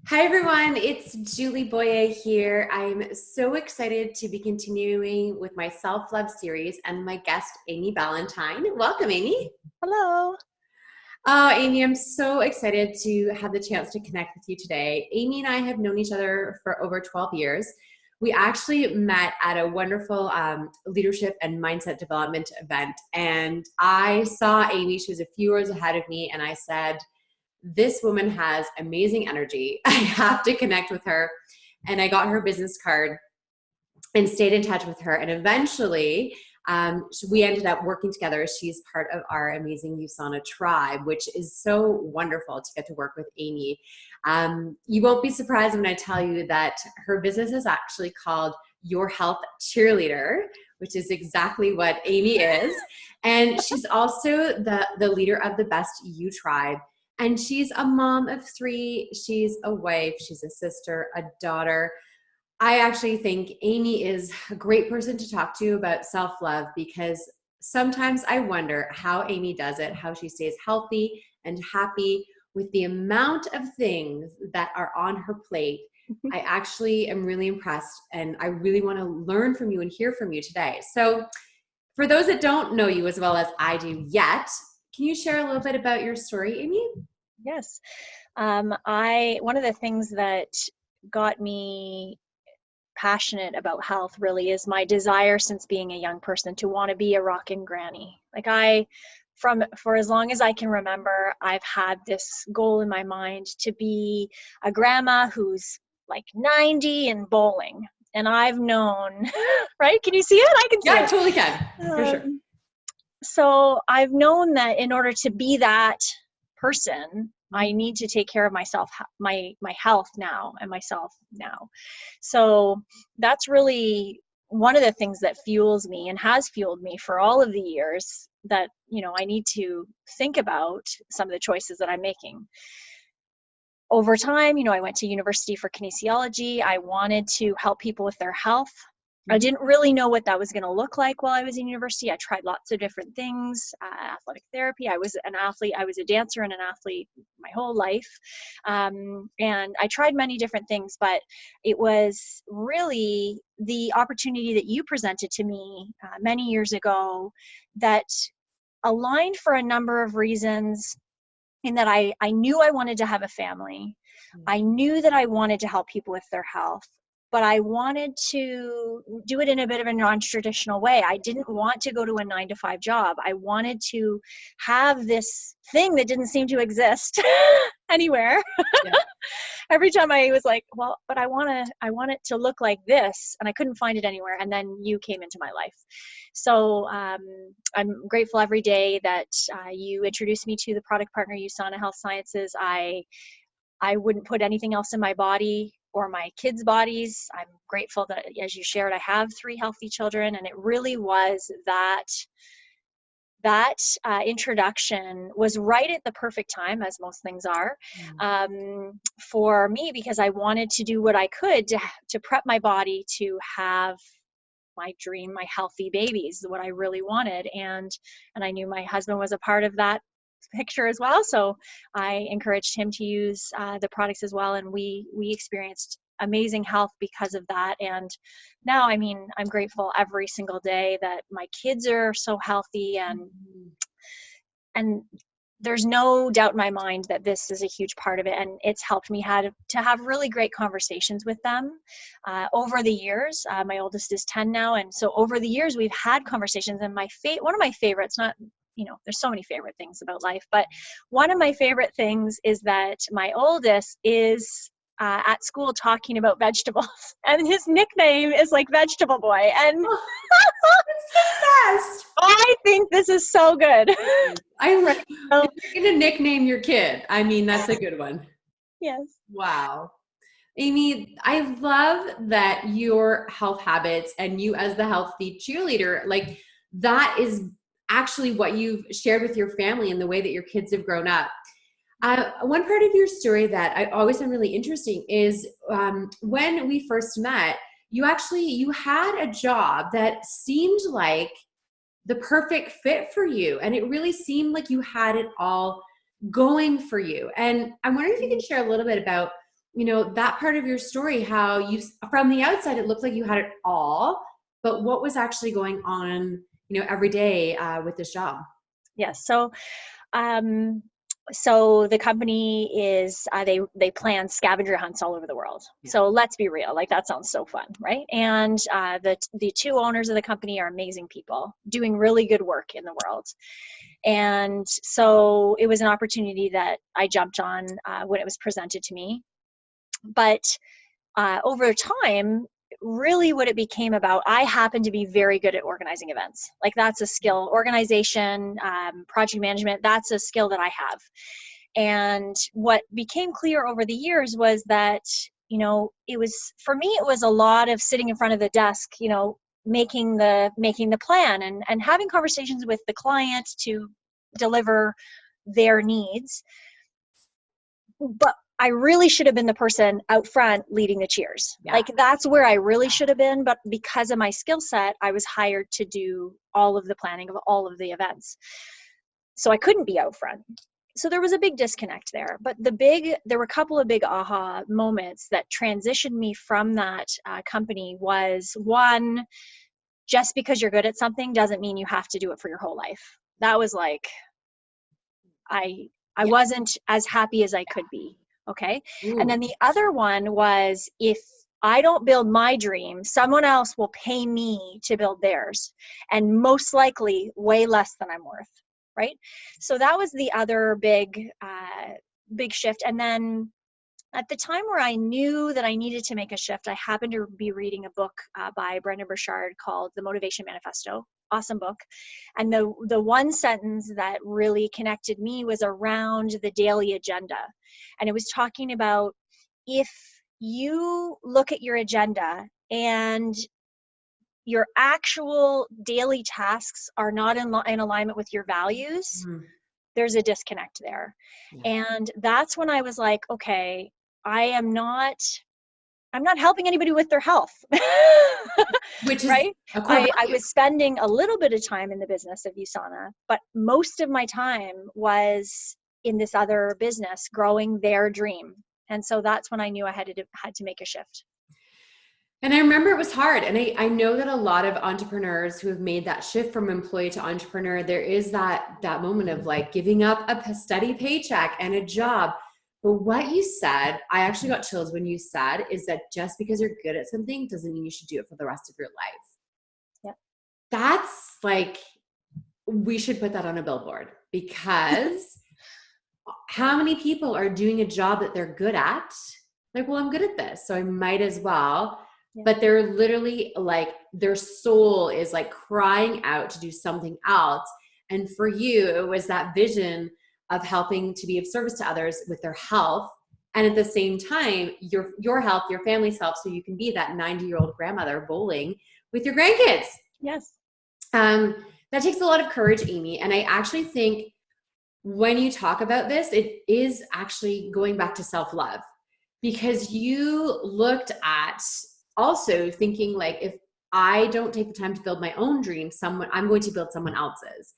Hi everyone, it's Julie Boye here. I'm so excited to be continuing with my self-love series and my guest, Amy Ballantyne. Welcome, Amy. Hello. Oh, Amy, I'm so excited to have the chance to connect with you today. Amy and I have known each other for over 12 years. We actually met at a wonderful leadership and mindset development event, and I saw Amy. She was a few years ahead of me, and I said, this woman has amazing energy. I have to connect with her. And I got her business card and stayed in touch with her. And eventually, we ended up working together. She's part of our amazing USANA tribe, which is so wonderful to get to work with Amy. You won't be surprised when I tell you that her business is actually called Your Health Cheerleader, which is exactly what Amy is. And she's also the leader of the Best You tribe. And she's a mom of three. She's a wife. She's a sister, a daughter. I actually think Amy is a great person to talk to about self-love because sometimes I wonder how Amy does it, how she stays healthy and happy with the amount of things that are on her plate. I actually am really impressed and I really want to learn from you and hear from you today. So for those that don't know you as well as I do yet, can you share a little bit about your story, Amy? Yes. I one of the things that got me passionate about health really is my desire since being a young person to want to be a rockin' granny. Like for as long as I can remember, I've had this goal in my mind to be a grandma who's like 90 and bowling. And I've known, right? Can you see it? I can Yeah, see I it. totally can, for sure. So I've known that in order to be that person, I need to take care of myself, my health now and myself now. So that's really one of the things that fuels me and has fueled me for all of the years that, I need to think about some of the choices that I'm making. Over time, I went to university for kinesiology. I wanted to help people with their health. I Mhm. didn't really know what that was going to look like while I was in university. I tried lots of different things, athletic therapy. I was an athlete. I was a dancer and an athlete my whole life. And I tried many different things, but it was really the opportunity that you presented to me many years ago that aligned for a number of reasons in that I knew I wanted to have a family. I knew that I wanted to help people with their health, but I wanted to do it in a bit of a non-traditional way. I didn't want to go to a 9 to 5 job. I wanted to have this thing that didn't seem to exist anywhere. Yeah. Every time I was like, well, but I want it to look like this, and I couldn't find it anywhere. And then you came into my life. So I'm grateful every day that you introduced me to the product partner, USANA Health Sciences. I wouldn't put anything else in my body or my kids' bodies. I'm grateful that, as you shared, I have 3 healthy children, and it really was that introduction was right at the perfect time, as most things are, for me, because I wanted to do what I could to prep my body to have my dream, my healthy babies, what I really wanted. And I knew my husband was a part of that picture as well. So I encouraged him to use the products as well. And we experienced amazing health because of that. And now, I mean, I'm grateful every single day that my kids are so healthy, and there's no doubt in my mind that this is a huge part of it, and it's helped me to have really great conversations with them over the years. My oldest is 10 now, and so over the years we've had conversations. And one of my favorites, not there's so many favorite things about life, but one of my favorite things is that my oldest is at school talking about vegetables, and his nickname is like Vegetable Boy, and Oh, that's the best. I think this is so good. I love Right. So, if you're gonna nickname your kid. I mean, that's a good one. yes. Wow. Amy, I love that your health habits and you as the healthy cheerleader, like that is actually what you've shared with your family and the way that your kids have grown up. One part of your story that I always find really interesting is when we first met, you had a job that seemed like the perfect fit for you. And it really seemed like you had it all going for you. And I'm wondering if you can share a little bit about that part of your story, how you, from the outside, it looked like you had it all, but what was actually going on, every day with this job? Yes. Um, so the company is they plan scavenger hunts all over the world. Yeah. So let's be real, like that sounds so fun, right? And the two owners of the company are amazing people doing really good work in the world. And so it was an opportunity that I jumped on when it was presented to me. But over time, really what it became about, I happen to be very good at organizing events. Like that's a skill. Organization, project management, that's a skill that I have. And what became clear over the years was that, it was, for me, it was a lot of sitting in front of the desk, making the plan and having conversations with the client to deliver their needs. But I really should have been the person out front leading the cheers. Yeah. Like that's where I really should have been. But because of my skill set, I was hired to do all of the planning of all of the events. So I couldn't be out front. So there was a big disconnect there. But there were a couple of big aha moments that transitioned me from that company. Was one, just because you're good at something doesn't mean you have to do it for your whole life. That was like, I wasn't as happy as I could be. Okay. Ooh. And then the other one was, if I don't build my dream, someone else will pay me to build theirs, and most likely way less than I'm worth. Right. So that was the other big shift. And then at the time where I knew that I needed to make a shift, I happened to be reading a book by Brendon Burchard called The Motivation Manifesto. Awesome book. And the one sentence that really connected me was around the daily agenda. And it was talking about, if you look at your agenda and your actual daily tasks are not in alignment with your values, there's a disconnect there. Yeah. And that's when I was like, okay, I'm not helping anybody with their health. Which is right. A core value. I was spending a little bit of time in the business of USANA, but most of my time was in this other business growing their dream. And so that's when I knew I had to make a shift. And I remember it was hard. And I know that a lot of entrepreneurs who have made that shift from employee to entrepreneur, there is that moment of like giving up a steady paycheck and a job. But what you said, I actually got chills when you said, is that just because you're good at something doesn't mean you should do it for the rest of your life. Yeah. That's like, we should put that on a billboard, because how many people are doing a job that they're good at? Like, well, I'm good at this, so I might as well. Yeah. But they're literally like, their soul is like crying out to do something else. And for you, it was that vision of helping to be of service to others with their health. And at the same time, your health, your family's health, so you can be that 90-year-old grandmother bowling with your grandkids. Yes. That takes a lot of courage, Amy. And I actually think when you talk about this, it is actually going back to self-love, because you looked at also thinking like, if I don't take the time to build my own dream, I'm going to build someone else's.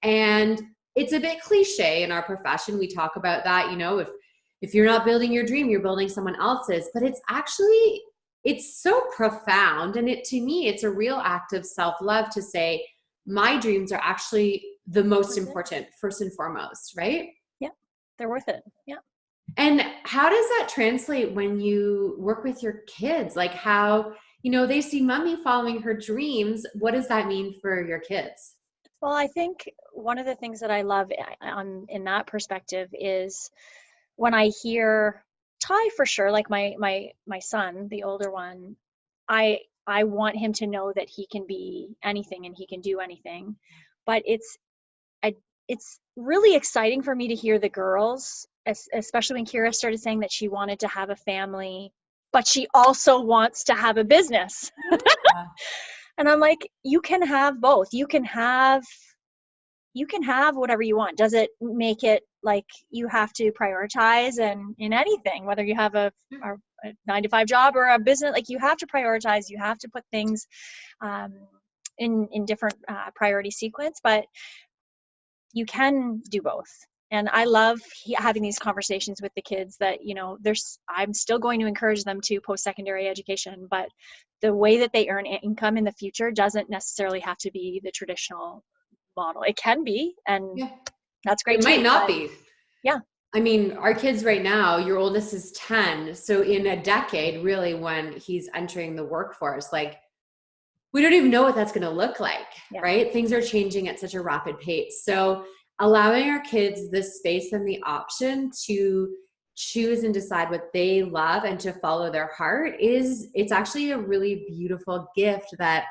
And it's a bit cliche in our profession. We talk about that, if you're not building your dream, you're building someone else's, but it's so profound. And to me, it's a real act of self-love to say, my dreams are actually the most important, first and foremost, right? Yeah, they're worth it. Yeah. And how does that translate when you work with your kids? Like how, they see mommy following her dreams. What does that mean for your kids? Well, I think one of the things that I love in that perspective is when I hear Ty, for sure, like my son, the older one, I want him to know that he can be anything and he can do anything. But it's really exciting for me to hear the girls, especially when Kira started saying that she wanted to have a family, but she also wants to have a business. Yeah. And I'm like, you can have both. You can have whatever you want. Does it make it like you have to prioritize in anything, whether you have a 9-to-5 job or a business? Like, you have to prioritize. You have to put things in different priority sequence, but you can do both. And I love having these conversations with the kids that, you know, I'm still going to encourage them to post-secondary education, but the way that they earn income in the future doesn't necessarily have to be the traditional model. It can be, and Yeah. that's great It too. might not But be. yeah. I mean, our kids right now, your oldest is 10. So in a decade, really, when he's entering the workforce, like, we don't even know what that's going to look like, Yeah. right? Things are changing at such a rapid pace. So allowing our kids the space and the option to choose and decide what they love and to follow their heart it's actually a really beautiful gift that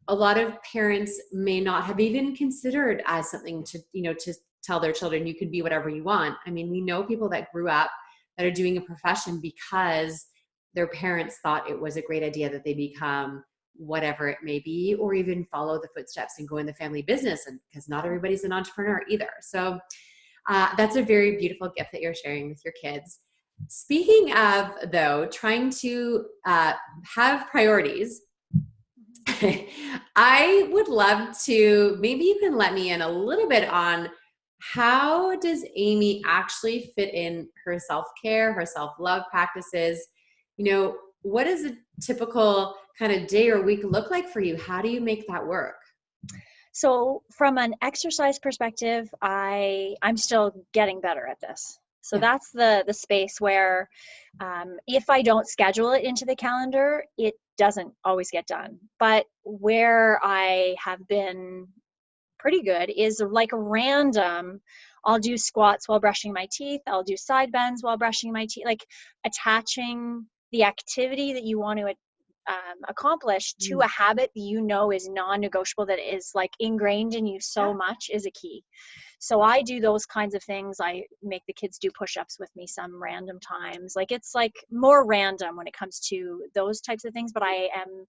a lot of parents may not have even considered as something to, to tell their children, you can be whatever you want. I mean, we know people that grew up that are doing a profession because their parents thought it was a great idea that they become whatever it may be, or even follow the footsteps and go in the family business. And because not everybody's an entrepreneur either. So that's a very beautiful gift that you're sharing with your kids. Speaking of, though, trying to have priorities, I would love to, maybe you can let me in a little bit on how does Amy actually fit in her self-care, her self-love practices? What does a typical kind of day or week look like for you? How do you make that work? So from an exercise perspective, I'm still getting better at this. So that's the space where if I don't schedule it into the calendar, it doesn't always get done. But where I have been pretty good is like random. I'll do squats while brushing my teeth. I'll do side bends while brushing my teeth, like attaching the activity that you want to accomplish to a habit that you know is non-negotiable, that is like ingrained in you so much, is a key. So I do those kinds of things. I make the kids do push-ups with me some random times. Like it's like more random when it comes to those types of things, but I am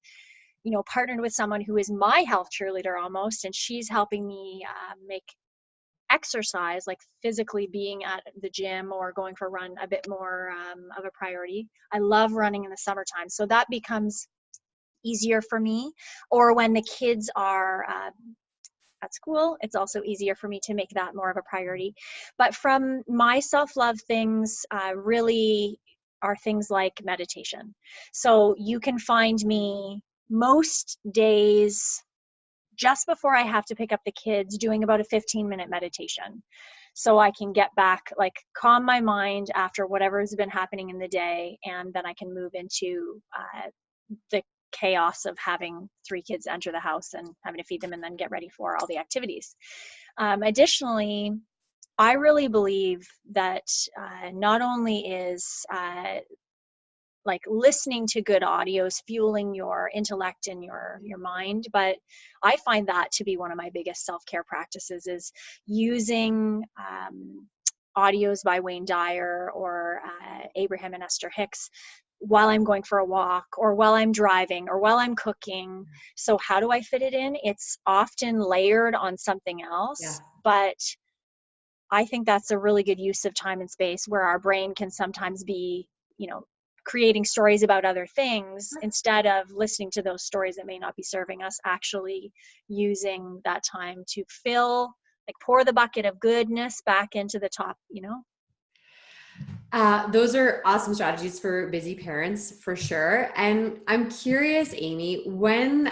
partnered with someone who is my health cheerleader almost, and she's helping me make exercise, like physically being at the gym or going for a run, a bit more of a priority. I love running in the summertime, so that becomes easier for me. Or when the kids are at school, it's also easier for me to make that more of a priority. But from my self-love things, really are things like meditation. So you can find me most days just before I have to pick up the kids doing about a 15-minute meditation. So I can get back, like calm my mind after whatever has been happening in the day, and then I can move into the chaos of having 3 kids enter the house and having to feed them and then get ready for all the activities. Additionally, I really believe that not only is like listening to good audios fueling your intellect and your mind, but I find that to be one of my biggest self-care practices is using audios by Wayne Dyer or Abraham and Esther Hicks while I'm going for a walk or while I'm driving or while I'm cooking. So how do I fit it in? It's often layered on something else, but I think that's a really good use of time and space, where our brain can sometimes be, creating stories about other things instead of listening to those stories that may not be serving us, actually using that time to pour the bucket of goodness back into the top, Those are awesome strategies for busy parents, for sure. And I'm curious, Amy, when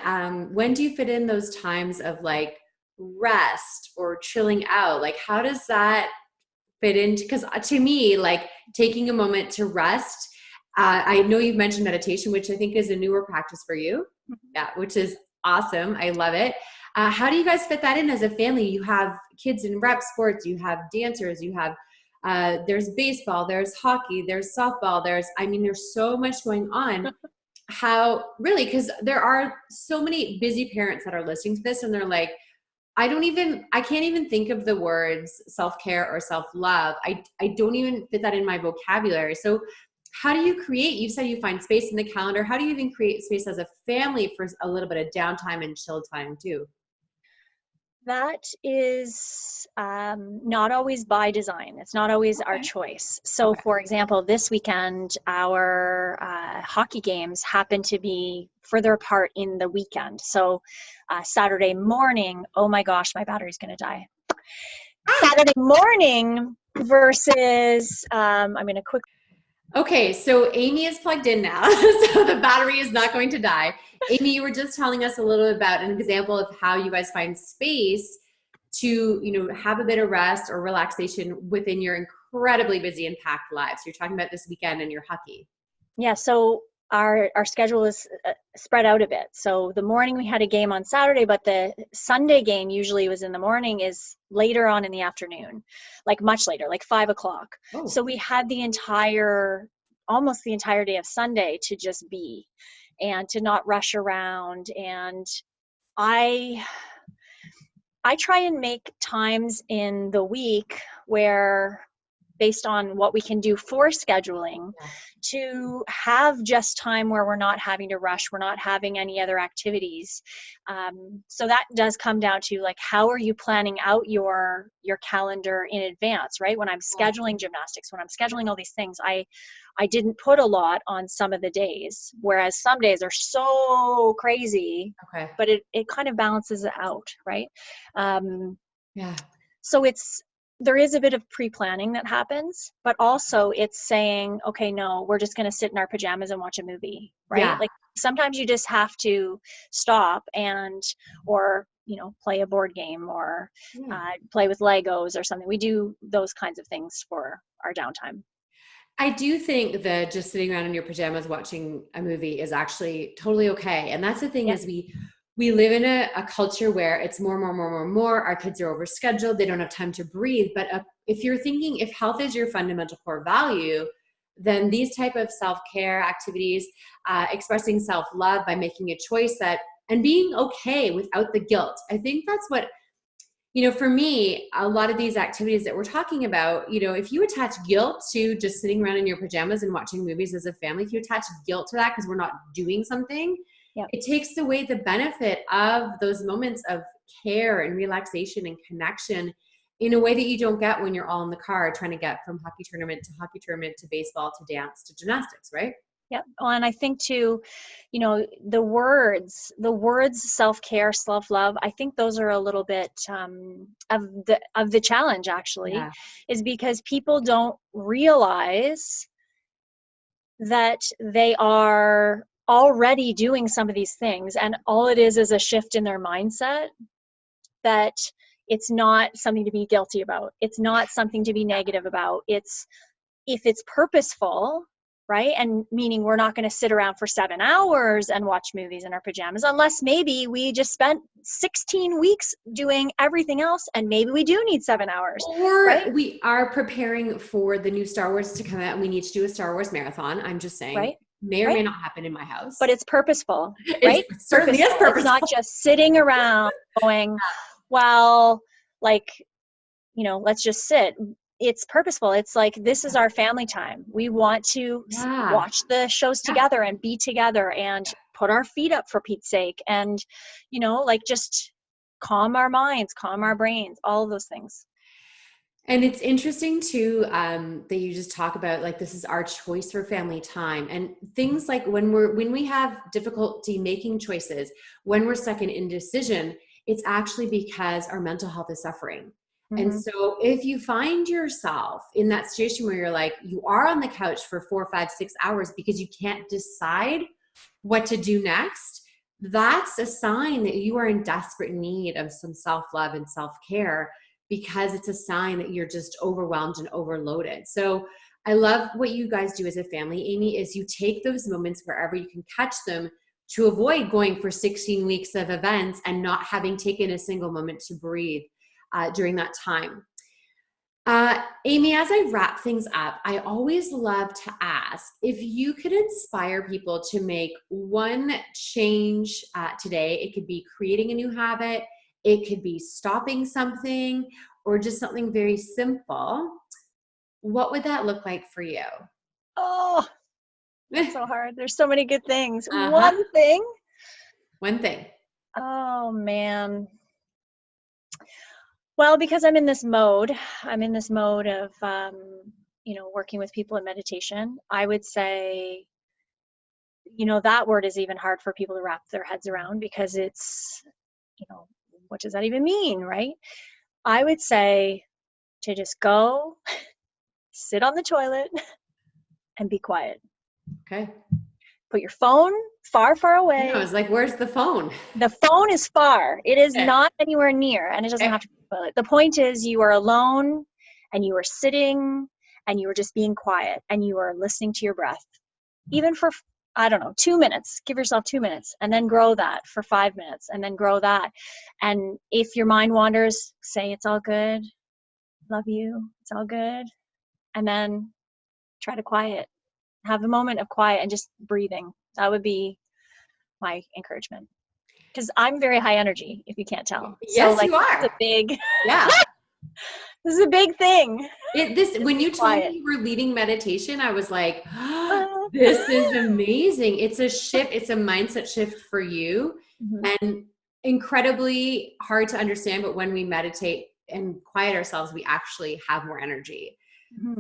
do you fit in those times of like rest or chilling out? Like, how does that fit into? Because to me, like taking a moment to rest. I know you've mentioned meditation, which I think is a newer practice for you. Yeah, which is awesome. I love it. How do you guys fit that in as a family? You have kids in rep sports, you have dancers, you have there's baseball, there's hockey, there's softball, there's so much going on. How really, because there are so many busy parents that are listening to this and they're like, I can't even think of the words self-care or self-love. I don't even fit that in my vocabulary. So how do you create, you said you find space in the calendar. How do you even create space as a family for a little bit of downtime and chill time too? That is not always by design. It's not always our choice. So, for example, this weekend, our hockey games happen to be further apart in the weekend. So, Saturday morning, oh my gosh, my battery's going to die. Saturday morning versus, I'm going to quick. Okay, so Amy is plugged in now, so the battery is not going to die. Amy, you were just telling us a little bit about an example of how you guys find space to, have a bit of rest or relaxation within your incredibly busy and packed lives. You're talking about this weekend and your hockey. Yeah, so our schedule is spread out a bit. So the morning we had a game on Saturday, but the Sunday game usually was in the morning, is later on in the afternoon, like much later, like 5 o'clock. Oh. So we had almost the entire day of Sunday to just be and to not rush around. And I try and make times in the week where, based on what we can do for scheduling, to have just time where we're not having to rush, we're not having any other activities. So that does come down to, like, how are you planning out your calendar in advance, right? When I'm scheduling gymnastics, when I'm scheduling all these things, I didn't put a lot on some of the days, whereas some days are so crazy, but it kind of balances it out, right? So there is a bit of pre-planning that happens, but also it's saying, okay, no, we're just going to sit in our pajamas and watch a movie, right? Yeah. Like, sometimes you just have to stop or play a board game or play with Legos or something. We do those kinds of things for our downtime. I do think that just sitting around in your pajamas watching a movie is actually totally okay. And that's the thing, is we live in a culture where it's more. Our kids are overscheduled. They don't have time to breathe. But if you're thinking, if health is your fundamental core value, then these type of self-care activities, expressing self-love by making a choice and being okay without the guilt. I think that's what, for me, a lot of these activities that we're talking about, if you attach guilt to just sitting around in your pajamas and watching movies as a family, if you attach guilt to that because we're not doing something, it takes away the benefit of those moments of care and relaxation and connection in a way that you don't get when you're all in the car trying to get from hockey tournament to baseball to dance to gymnastics, right? Yeah. Well, and I think too, the words self-care, self-love, I think those are a little bit of the challenge, actually, is because people don't realize that they are already doing some of these things, and all it is a shift in their mindset, that it's not something to be guilty about. It's not something to be negative about. If it's purposeful, right? And meaning we're not going to sit around for 7 hours and watch movies in our pajamas, unless maybe we just spent 16 weeks doing everything else and maybe we do need 7 hours. Or we are preparing for the new Star Wars to come out and we need to do a Star Wars marathon. I'm just saying. Right. May or may not happen in my house. But it's purposeful, right? It certainly is purposeful. It's not just sitting around going, well, let's just sit. It's purposeful. It's like, this is our family time. We want to watch the shows together and be together and put our feet up, for Pete's sake. And, just calm our minds, calm our brains, all of those things. And it's interesting too, that you just talk about, like, this is our choice for family time, and things like when we have difficulty making choices, when we're stuck in indecision, it's actually because our mental health is suffering. Mm-hmm. And so if you find yourself in that situation where you're like, you are on the couch for 4, 5, 6 hours because you can't decide what to do next, that's a sign that you are in desperate need of some self-love and self-care, because it's a sign that you're just overwhelmed and overloaded. So I love what you guys do as a family, Amy, is you take those moments wherever you can catch them to avoid going for 16 weeks of events and not having taken a single moment to breathe during that time. Amy, as I wrap things up, I always love to ask if you could inspire people to make one change today. It could be creating a new habit, it could be stopping something, or just something very simple. What would that look like for you? Oh, that's so hard. There's so many good things. One thing. Oh, man. Well, because I'm in this mode of, working with people in meditation, I would say, that word is even hard for people to wrap their heads around, because it's, what does that even mean, right? I would say to just go sit on the toilet and be quiet. Okay. Put your phone far, far away. I was like, where's the phone? The phone is far. It is Okay. not anywhere near, and it doesn't have to be the toilet. The point is you are alone and you are sitting and you are just being quiet and you are listening to your breath. Even for, I don't know, 2 minutes. Give yourself 2 minutes and then grow that for 5 minutes and then grow that. And if your mind wanders, say it's all good. Love you. It's all good. And then try to quiet. Have a moment of quiet and just breathing. That would be my encouragement. Because I'm very high energy, if you can't tell. Yes, so, you are. This is a big, Yeah. this is a big thing. When you told me you were leading meditation, I was like, oh, this is amazing. It's a shift. It's a mindset shift for you, and incredibly hard to understand. But when we meditate and quiet ourselves, we actually have more energy.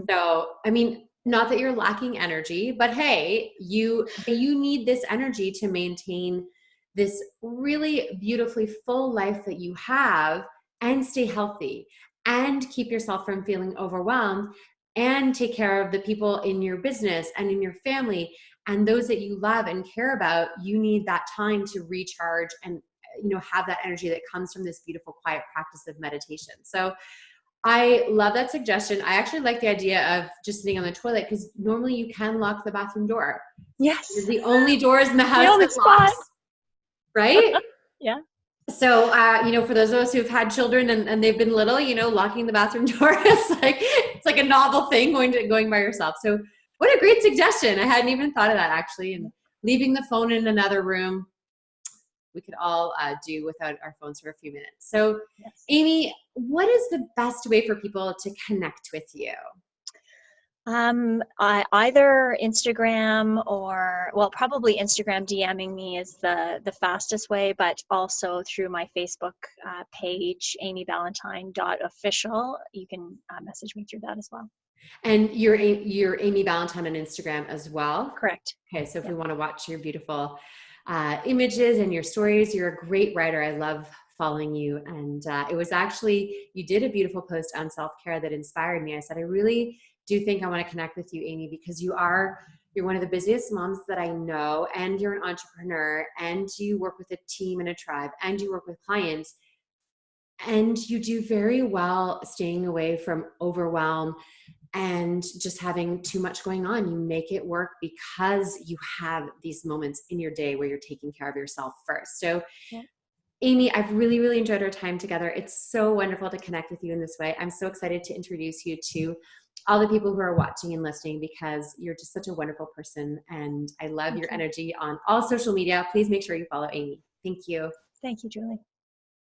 So, I mean, not that you're lacking energy, but hey, you need this energy to maintain this really beautifully full life that you have and stay healthy and keep yourself from feeling overwhelmed and take care of the people in your business and in your family and those that you love and care about. You need that time to recharge and, have that energy that comes from this beautiful, quiet practice of meditation. So I love that suggestion. I actually like the idea of just sitting on the toilet because normally you can lock the bathroom door. Yes. It's the only doors in the house the only that spot. locks, right? Yeah. So, for those of us who've had children and they've been little, locking the bathroom door is it's like a novel thing going by yourself. So what a great suggestion. I hadn't even thought of that actually. And leaving the phone in another room, we could all do without our phones for a few minutes. So yes. Amy, what is the best way for people to connect with you? Either Instagram probably Instagram DMing me is the fastest way, but also through my Facebook page, amyballantyne.official. You can message me through that as well. And you're Amy Ballantyne on Instagram as well? Correct. Okay, so if we want to watch your beautiful images and your stories, you're a great writer. I love following you. And it was actually, you did a beautiful post on self-care that inspired me. I said, I really do think I want to connect with you, Amy, because you're one of the busiest moms that I know, and you're an entrepreneur, and you work with a team and a tribe, and you work with clients, and you do very well staying away from overwhelm and just having too much going on. You make it work because you have these moments in your day where you're taking care of yourself first. So yeah. Amy, I've really, really enjoyed our time together. It's so wonderful to connect with you in this way. I'm so excited to introduce you to all the people who are watching and listening because you're just such a wonderful person. And I love your energy on all social media. Please make sure you follow Amy. Thank you. Thank you, Julie.